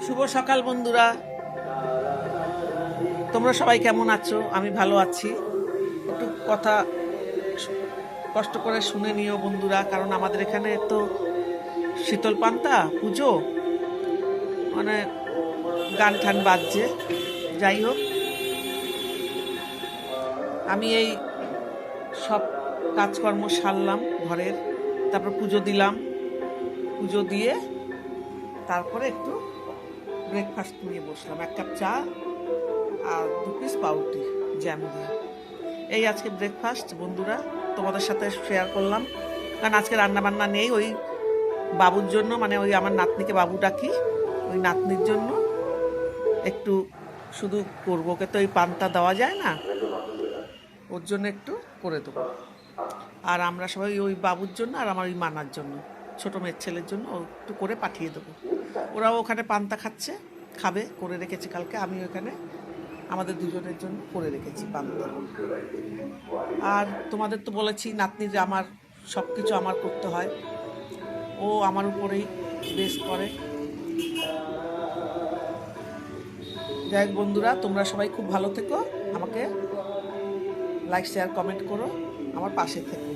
শুভ সকাল বন্ধুরা, তোমরা সবাই কেমন আছো? আমি ভালো আছি। একটু কথা কষ্ট করে শুনে নিও বন্ধুরা, কারণ আমাদের এখানে তো শীতল পান্তা পুজো, মানে গান ঠান বাজছে। যাই হোক, আমি এই সব কাজকর্ম সারলাম ঘরের, তারপর পুজো দিলাম। পুজো দিয়ে তারপরে একটু ব্রেকফাস্ট নিয়ে বসলাম, 1 কাপ চা আর 2 পিস পাউরুটি জ্যাম দিয়ে। এই আজকে ব্রেকফাস্ট বন্ধুরা, তোমাদের সাথে শেয়ার করলাম। কারণ আজকে রান্না বান্না নেই, ওই বাবুর জন্য, মানে ওই আমার নাতনিকে বাবু ডাকি, ওই নাতনির জন্য একটু শুধু করবো। ওকে তো এই পান্তা দেওয়া যায় না, ওর জন্য একটু করে দেবো। আর আমরা সবাই ওই বাবুর জন্য আর আমার ওই মানার জন্য, ছোটো মেয়ের ছেলের জন্য একটু করে পাঠিয়ে দেবো। ওরাও ওখানে পান্তা খাবে, করে রেখেছি কালকে। আমি ওখানে আমাদের দুজনের জন্য করে রেখেছি পান্তা। আর তোমাদের তো বলেছি, নাতনির আমার সব কিছু আমার করতে হয়, ও আমার উপরেই বেস করে। যাই হোক বন্ধুরা, তোমরা সবাই খুব ভালো থেকো, আমাকে লাইক শেয়ার কমেন্ট করো, আমার পাশে থেকো।